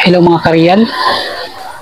Hello mga kareal.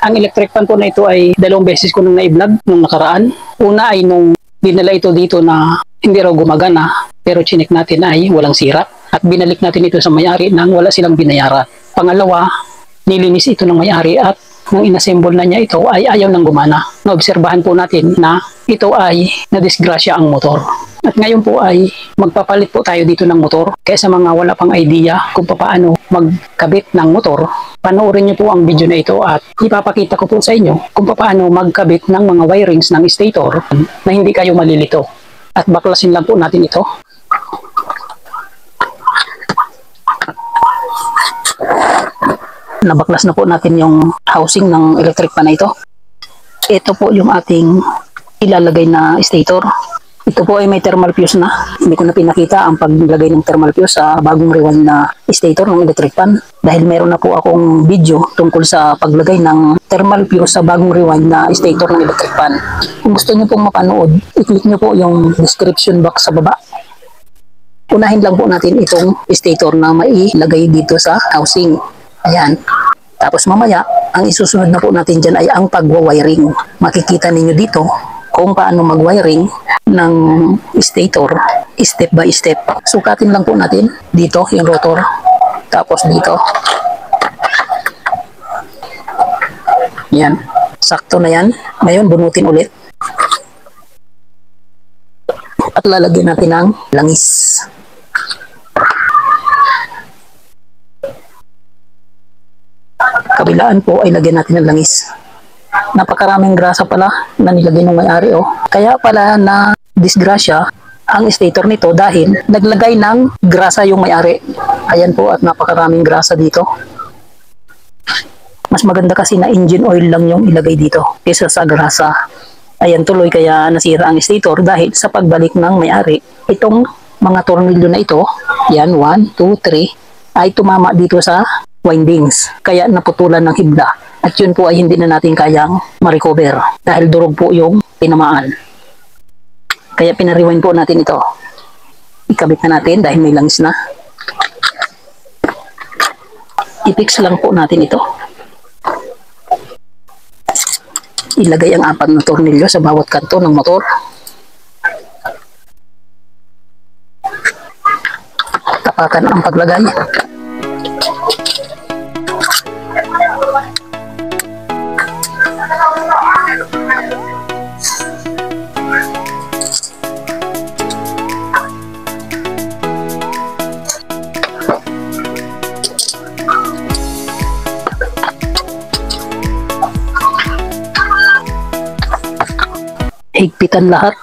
Ang electric fan po na ito ay 2 beses ko nang na-vlog nung nakaraan. Una ay nung dinala ito dito na hindi raw gumagana, pero chinek natin ay walang sira. At binalik natin ito sa may-ari nang wala silang binayaran. Pangalawa, nilinis ito ng may-ari at nung inassemble na niya ito ay ayaw nang gumana. Naobserbahan po natin na ito ay nadisgrasya ang motor. At ngayon po ay magpapalit po tayo dito ng motor. Kaya sa mga wala pang idea kung paano magkabit ng motor, panoorin niyo po ang video na ito at ipapakita ko po sa inyo kung paano magkabit ng mga wirings ng stator na hindi kayo malilito. At baklasin lang po natin ito. Nabaklas na po natin yung housing ng electric fan na ito. Ito po yung ating ilalagay na stator. Ito po ay may thermal fuse na. Hindi ko na pinakita ang paglagay ng thermal fuse sa bagong rewind na stator ng electric fan. Dahil meron na po akong video tungkol sa paglagay ng thermal fuse sa bagong rewind na stator ng electric fan. Kung gusto niyo pong mapanood, i-click niyo po yung description box sa baba. Unahin lang po natin itong stator na mailagay dito sa housing. Ayan. Tapos mamaya, ang isusunod na po natin dyan ay ang pagwa-wiring. Makikita ninyo dito kung paano mag-wiring ng stator step by step. Sukatin lang po natin dito yung rotor. Tapos dito. Yan. Sakto na yan. Ngayon, bunutin ulit. At lalagyan natin ng langis. Kabilaan po ay lagyan natin ng langis. Napakaraming grasa pala na nilagay ng may-ari. Kaya pala na disgrasya ang stator nito dahil naglagay ng grasa yung may-ari. Ayan po, at napakaraming grasa dito. Mas maganda kasi na engine oil lang yung ilagay dito kaysa sa grasa. Ayan, tuloy kaya nasira ang stator dahil sa pagbalik ng may-ari. Itong mga tornilyo na ito, yan 1, 2, 3, ay tumama dito sa windings, kaya naputulan ng hibla, at yun po ay hindi na natin kayang ma-recover dahil durog po yung tinamaan. Kaya pina-rewind po natin ito. Ikabit na natin dahil may langis na. I-fix lang po natin ito. Ilagay ang 4 na tornilyo sa bawat kanto ng motor. Tapakan ang paglagay. Higpitan lahat.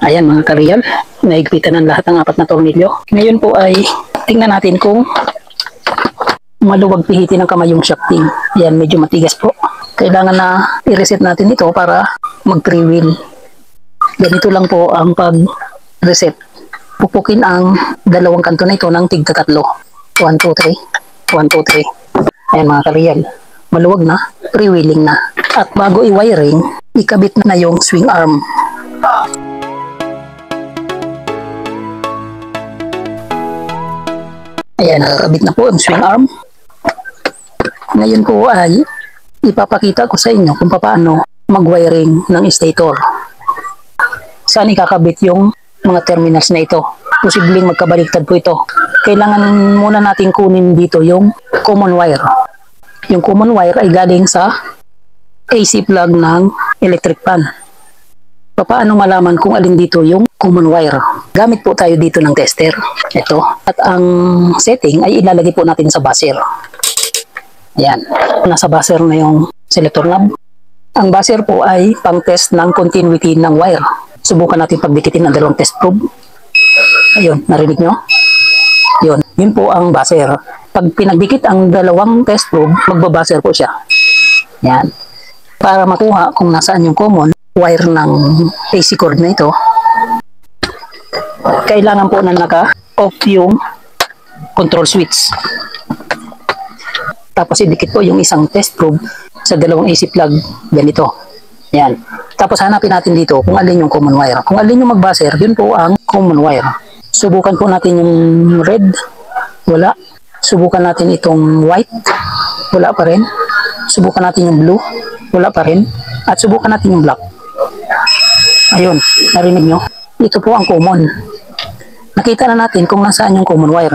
Ayan mga kareal, nahigpitan ng lahat ng 4 na tornilyo. Ngayon po ay tingnan natin kung maluwag pihitin ng kamay yung shafting. Ayan, medyo matigas po. Kailangan na i-reset natin ito para mag-pre-wheel. Ganito lang po ang pag-reset. Pupukin ang 2 kanto na ito ng tigka-3. 1, 2, 3. 1, 2, 3. Ayan mga kareal, maluwag na, pre-wheeling na. At bago i-wiring, ikabit na yung swing arm. Ayan, nakakabit na po ang swing arm. Ngayon po ay ipapakita ko sa inyo kung paano mag-wiring ng stator. Saan ikakabit yung mga terminals na ito? Posibleng magkabaliktad po ito. Kailangan muna natin kunin dito yung common wire. Yung common wire ay galing sa AC plug ng electric fan. Paano malaman kung alin dito yung common wire? Gamit po tayo dito ng tester. Ito. At ang setting ay ilalagay po natin sa buzzer. Ayan. Nasa buzzer na yung selector knob. Ang buzzer po ay pang-test ng continuity ng wire. Subukan natin pagdikitin ng 2 test probe. Ayun, narinig nyo? Yun po ang buzzer. Pag pinagdikit ang 2 test probe, magbabuzzer po siya. Yan. Para makuha kung nasaan yung common wire ng AC cord na ito, kailangan po na naka-off yung control switch. Tapos idikit po yung isang test probe sa 2 AC plug. Ganito. Yan. Tapos hanapin natin dito kung alin yung common wire. Kung alin yung mag-buzzer, yun po ang common wire. Subukan po natin yung red. Wala. Subukan natin itong white. Wala pa rin. Subukan natin yung blue. Wala pa rin. At subukan natin yung black. Ayun, narinig nyo? Ito po ang common. Nakita na natin kung nasaan yung common wire.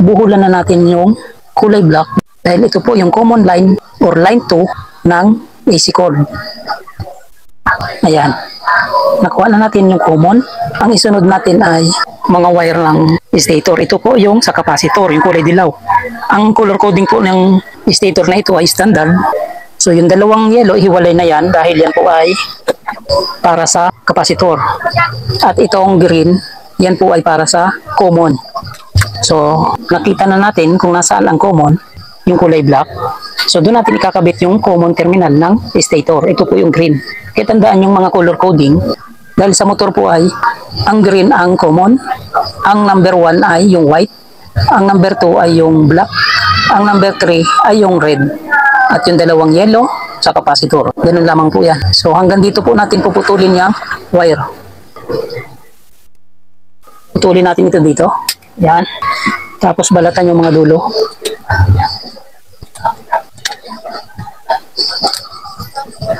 Buhulan na natin yung kulay black dahil ito po yung common line or line 2 ng AC cord. Ayan. Nakuha na natin yung common. Ang isunod natin ay mga wire ng stator. Ito po yung sa capacitor, yung kulay dilaw. Ang color coding po ng stator na ito ay standard. So yung dalawang yellow, hiwalay na yan dahil yan po ay para sa capacitor. At itong green, yan po ay para sa common. So nakita na natin kung nasaan ang common, yung kulay black. So doon natin ikakabit yung common terminal ng stator. Ito po yung green. Kaya tandaan yung mga color coding. Dahil sa motor po ay ang green ang common, ang number 1 ay yung white, ang number 2 ay yung black, ang number 3 ay yung red, at yung dalawang yellow sa capacitor. Ganun lamang po yan. So hanggang dito po natin puputulin yung wire. Putulin natin ito dito. Yan. Tapos balatan yung mga dulo.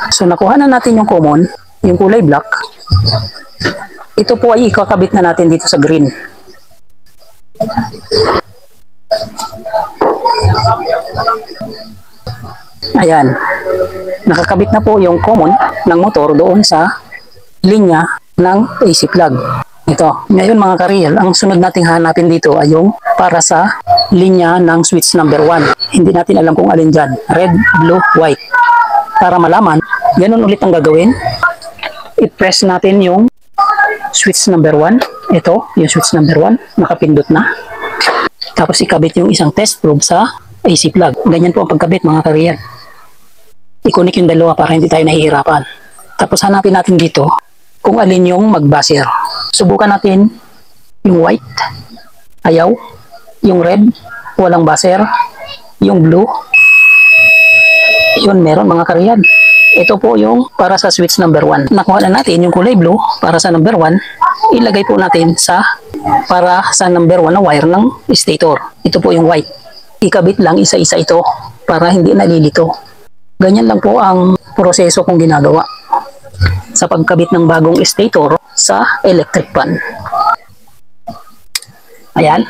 So nakuha na natin yung common, yung kulay black. Ito po ay ikakabit na natin dito sa green. Ayan. Nakakabit na po yung common ng motor doon sa linya ng AC plug. Ito. Ngayon mga kariyel, ang sunod nating hanapin dito ay yung para sa linya ng switch number 1. Hindi natin alam kung alin dyan. Red, blue, white. Para malaman, ganun ulit ang gagawin. I-press natin yung switch number 1. Ito, yung switch number 1. Nakapindot na. Tapos ikabit yung isang test probe sa AC plug. Ganyan po ang pagkabit mga kariyel. I-connect yung dalawa para hindi tayo nahihirapan. Tapos hanapin natin dito kung alin yung mag-buzzer. Subukan natin yung white. Ayaw. Yung red. Walang buzzer. Yung blue. Yun, meron mga kariyel. Ito po yung para sa switch number 1. Nakuha na natin yung kulay blue para sa number 1. Ilagay po natin para sa number 1 na wire ng stator. Ito po yung white. Ikabit lang isa-isa ito para hindi nalilito. Ganyan lang po ang proseso kong ginagawa sa pagkabit ng bagong stator sa electric pan. Ayan.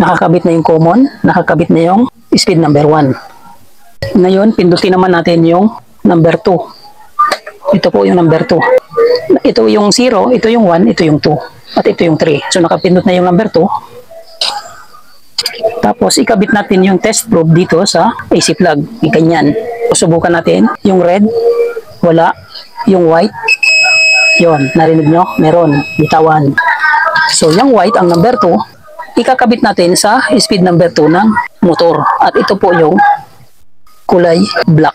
Nakakabit na yung common. Nakakabit na yung speed number 1. Ngayon, pindutin naman natin yung number 2. Ito po yung number 2. Ito yung 0, ito yung 1, ito yung 2. At ito yung 3. So nakapindot na yung number 2. Tapos ikabit natin yung test probe dito sa AC plug. Ganyan. Subukan natin yung red. Wala. Yung white. Yon, narinig nyo? Meron. Bitawan. So yung white, ang number 2, ikakabit natin sa speed number 2 ng motor. At ito po yung kulay black.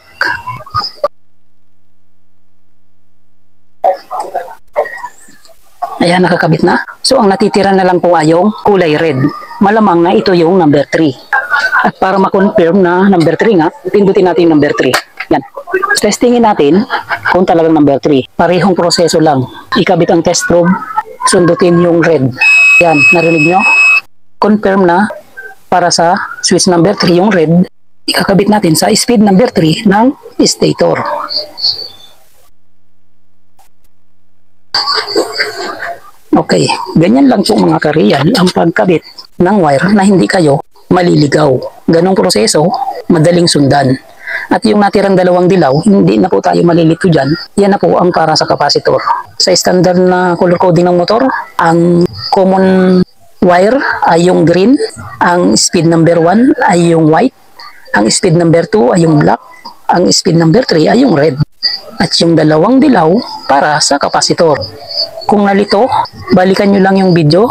Ayan, nakakabit na. So, ang natitira na lang po ay yung kulay red. Malamang na ito yung number 3. At para ma-confirm na number 3 nga, pindutin natin yung number 3. Yan. Testingin natin kung talagang number 3. Parehong proseso lang. Ikabit ang test probe, sundutin yung red. Yan, narinig nyo? Confirm na para sa switch number 3 yung red. Ikakabit natin sa speed number 3 ng stator. Okay, ganyan lang po mga kariyal ang pagkabit ng wire na hindi kayo maliligaw. Ganong proseso, madaling sundan. At yung natirang dalawang dilaw, hindi na po tayo malilito dyan. Yan na po ang para sa capacitor. Sa standard na color coding ng motor, ang common wire ay yung green, ang speed number 1 ay yung white, ang speed number 2 ay yung black, ang speed number 3 ay yung red. At yung dalawang dilaw para sa capacitor. Kung nalito, balikan nyo lang yung video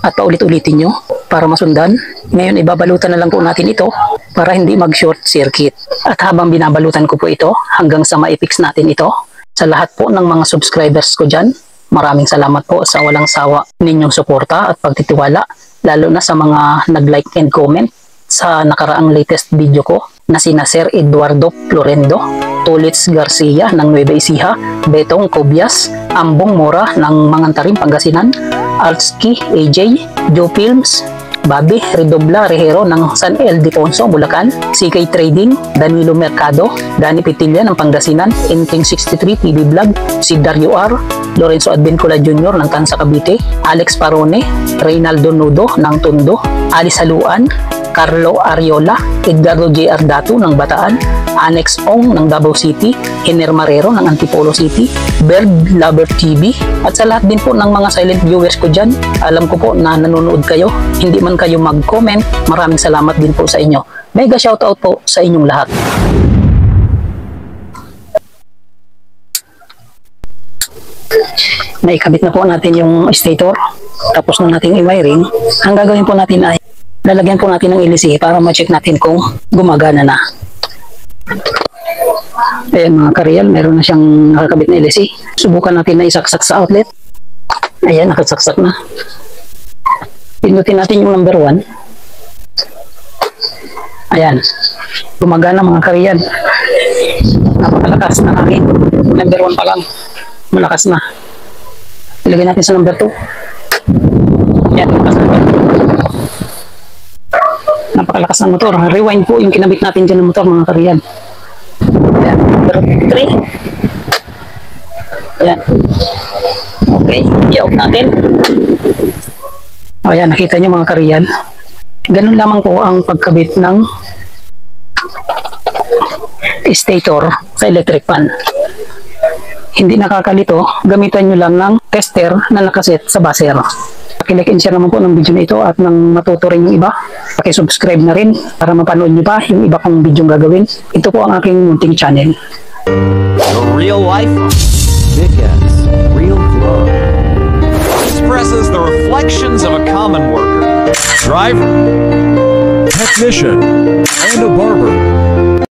at paulit-ulitin nyo para masundan. Ngayon, ibabalutan na lang po natin ito para hindi mag-short circuit. At habang binabalutan ko po ito, hanggang sa ma-fix natin ito, sa lahat po ng mga subscribers ko dyan, maraming salamat po sa walang sawa ninyong suporta at pagtitiwala, lalo na sa mga nag-like and comment sa nakaraang latest video ko na sina Sir Eduardo Florendo, Tulits Garcia ng Nueva Ecija, Betong Cobias, Ambong Mora ng Mangantarim, Pangasinan, Altski, AJ, Joe Films, Bobby Redobla Rehero ng San Ildefonso, Bulacan, CK Trading, Danilo Mercado, Danny Pitilla ng Pangasinan, Inting 63 TV Vlog, si Dario R, Lorenzo Advincula Jr. ng Tansa Cavite, Alex Parone, Reynaldo Nudo ng Tondo, Alice Haluan, Carlo Ariola, Edgardo J. Ardato ng Bataan, Annex Ong ng Davao City, Hiner Marrero ng Antipolo City, Bird Lover TV, at sa lahat din po ng mga silent viewers ko dyan, alam ko po na nanonood kayo, hindi man kayo mag-comment, maraming salamat din po sa inyo. Mega shoutout po sa inyong lahat. Naikabit na po natin yung stator, tapos na natin i-wiring. Ang gagawin po natin ay lalagyan po natin ng LC para ma-check natin kung gumagana na. Ayan mga kareal, meron na siyang nakakabit na LC. Subukan natin na isaksak sa outlet. Ayan, nakasaksak na. Pinutin natin yung number 1. Ayan, gumagana mga kareal. Napakalakas na hangin. Number 1 pa lang, malakas na. Ilagay natin sa number 2. Ayan, malakas na. Napakalakas ng motor. Rewind po yung kinabit natin dyan ng motor mga kareal. Ayan, number 3. Ayan. Okay, i-off natin. Ayan, nakita nyo mga kareal. Ganun lamang po ang pagkabit ng stator sa electric fan. Hindi nakakalito, gamitan nyo lang ng tester na nakaset sa buzzer. Like and share naman po ng video na ito, at nang matuto rin yung iba, paki-subscribe na rin para mapanood nyo pa yung iba kong video gagawin. Ito po ang aking munting channel. Real life, Dickens, real glow. Expresses the reflections of a common worker, driver, technician, and a barber.